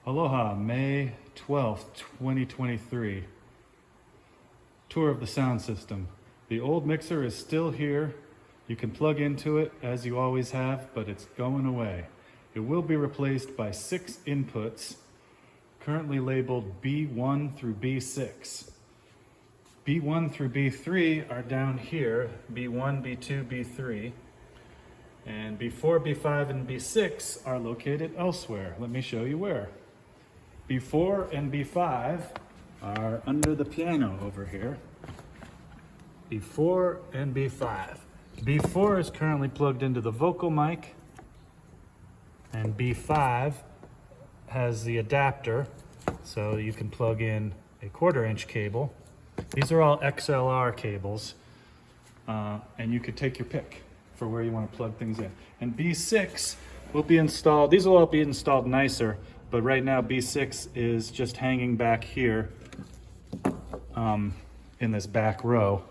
Aloha, May 12th, 2023. Tour of the sound system. The old mixer is still here. You can plug into it as you always have, but it's going away. It will be replaced by 6 inputs, currently labeled B1 through B6. B1 through B3 are down here, B1, B2, B3. And B4, B5, and B6 are located elsewhere. Let me show you where. B4 and B5 are under the piano over here. B4 and B5. B4 is currently plugged into the vocal mic, and B5 has the adapter, so you can plug in a 1/4-inch cable. These are all XLR cables, and you could take your pick for where you want to plug things in. And B6 will be installed, these will all be installed nicer, but right now B6 is just hanging back here in this back row.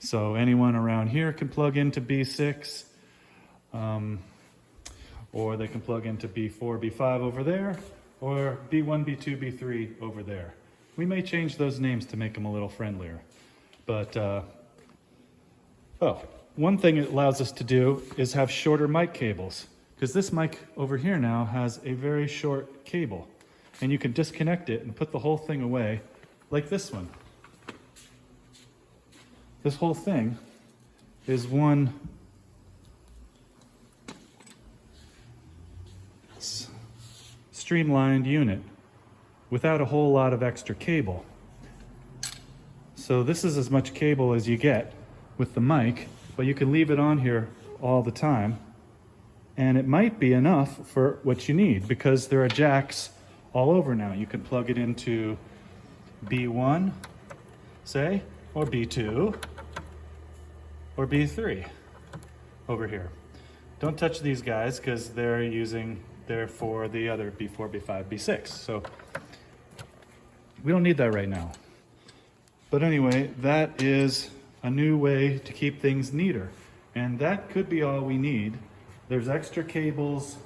So anyone around here can plug into B6, or they can plug into B4, B5 over there, or B1, B2, B3 over there. We may change those names to make them a little friendlier. But, one thing it allows us to do is have shorter mic cables, because this mic over here now has a very short cable, and you can disconnect it and put the whole thing away like this one. This whole thing is one streamlined unit without a whole lot of extra cable. So this is as much cable as you get with the mic, but you can leave it on here all the time, and it might be enough for what you need, because there are jacks all over now. You can plug it into B1, say, or B2, or B3 over here. Don't touch these guys, because they're for the other B4, B5, B6. So we don't need that right now. But anyway, that is a new way to keep things neater. And that could be all we need. There's extra cables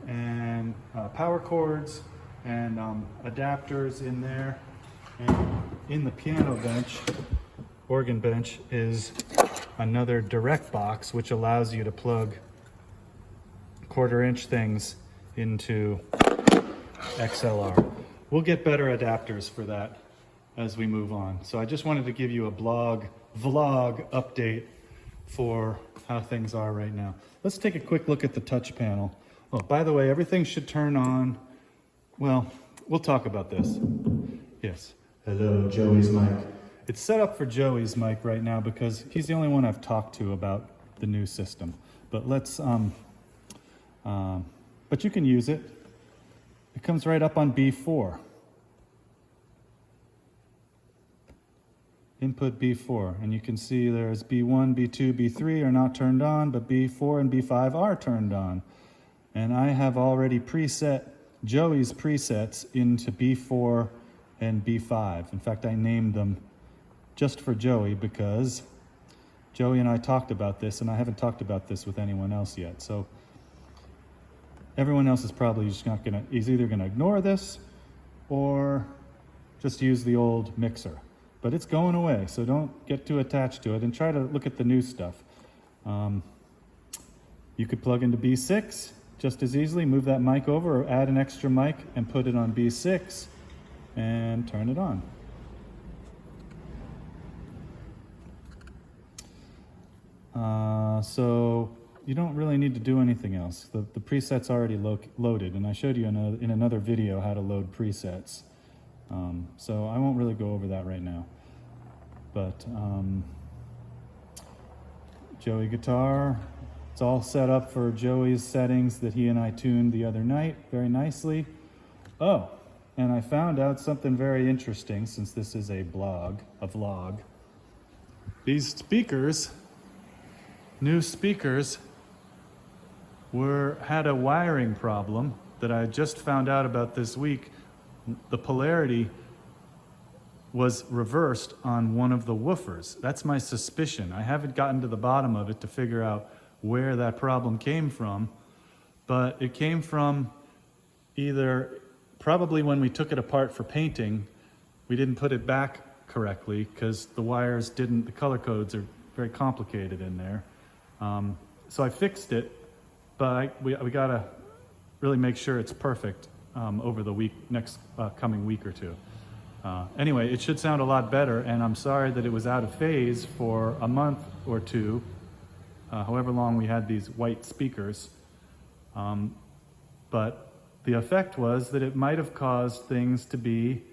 and power cords and adapters in there. And in the piano bench, organ bench, is another direct box, which allows you to plug 1/4-inch things into XLR. We'll get better adapters for that as we move on. So I just wanted to give you a vlog update for how things are right now. Let's take a quick look at the touch panel. Oh, by the way, everything should turn on. Well, we'll talk about this. Yes. Hello, Joey's mic. It's set up for Joey's mic right now because he's the only one I've talked to about the new system. But let's, but you can use it. It comes right up on B4. Input B4, and you can see there's B1, B2, B3 are not turned on, but B4 and B5 are turned on. And I have already preset Joey's presets into B4 and B5. In fact, I named them just for Joey because Joey and I talked about this, and I haven't talked about this with anyone else yet. So everyone else is probably just not gonna, is either gonna ignore this or just use the old mixer. But it's going away, so don't get too attached to it and try to look at the new stuff. You could plug into B6 just as easily, move that mic over or add an extra mic and put it on B6 and turn it on. So you don't really need to do anything else. The preset's already loaded, and I showed you in another video how to load presets. So I won't really go over that right now. But Joey guitar, it's all set up for Joey's settings that he and I tuned the other night very nicely. Oh, and I found out something very interesting, since this is a vlog. These speakers, new speakers, had a wiring problem that I just found out about this week. The polarity was reversed on one of the woofers. That's my suspicion. I haven't gotten to the bottom of it to figure out where that problem came from, but it came from either probably when we took it apart for painting, we didn't put it back correctly because the wires didn't, the color codes are very complicated in there. So I fixed it, but we gotta really make sure it's perfect over the next coming week or two. Anyway, it should sound a lot better, and I'm sorry that it was out of phase for a month or two, however long we had these white speakers. But the effect was that it might have caused things to be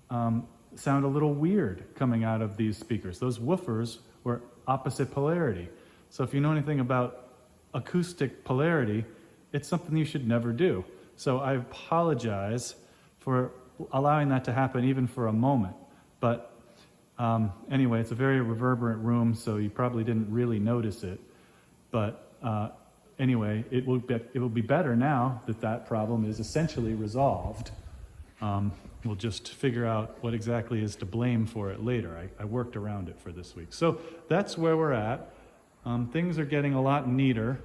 sound a little weird coming out of these speakers. Those woofers were opposite polarity. So if you know anything about acoustic polarity, it's something you should never do. So I apologize for allowing that to happen even for a moment. But anyway, it's a very reverberant room, so you probably didn't really notice it. But anyway, it will be better now that that problem is essentially resolved. We'll just figure out what exactly is to blame for it later. I worked around it for this week. So that's where we're at. Things are getting a lot neater.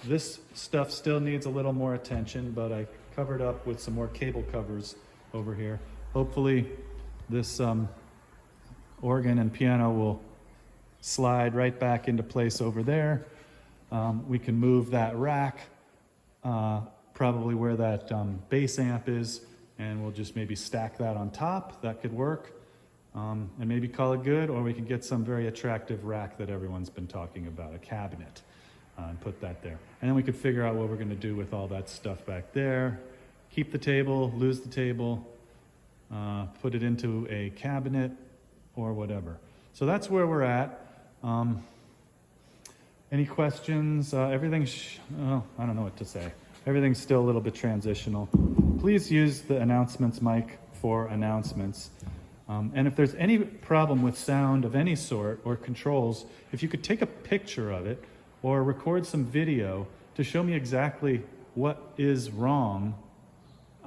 This stuff still needs a little more attention, but I covered up with some more cable covers over here. Hopefully this organ and piano will slide right back into place over there. We can move that rack probably where that bass amp is, and we'll just maybe stack that on top. That could work. And maybe call it good, or we can get some very attractive rack that everyone's been talking about, a cabinet, and put that there. And then we could figure out what we're gonna do with all that stuff back there. Keep the table, lose the table, put it into a cabinet, or whatever. So that's where we're at. Any questions? Everything's, I don't know what to say. Everything's still a little bit transitional. Please use the announcements mic for announcements. And if there's any problem with sound of any sort or controls, if you could take a picture of it or record some video to show me exactly what is wrong,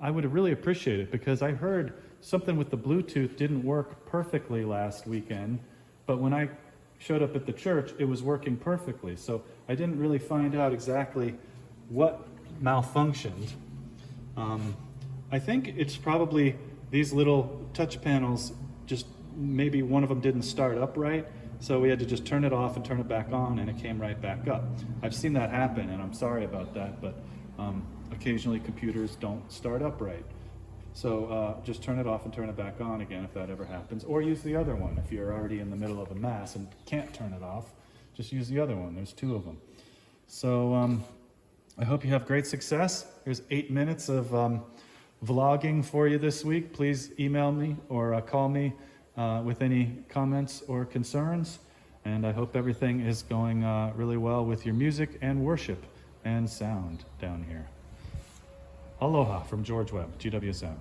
I would really appreciate it, because I heard something with the Bluetooth didn't work perfectly last weekend, but when I showed up at the church, it was working perfectly. So I didn't really find out exactly what malfunctioned. I think it's probably these little touch panels, just maybe one of them didn't start up right, so we had to just turn it off and turn it back on, and it came right back up. I've seen that happen, and I'm sorry about that, but occasionally computers don't start up right. So just turn it off and turn it back on again if that ever happens, or use the other one if you're already in the middle of a mass and can't turn it off. Just use the other one. There's two of them. So I hope you have great success. Here's 8 minutes of vlogging for you this week. Please email me or call me with any comments or concerns. And I hope everything is going really well with your music and worship and sound down here. Aloha from George Webb, GW Sound.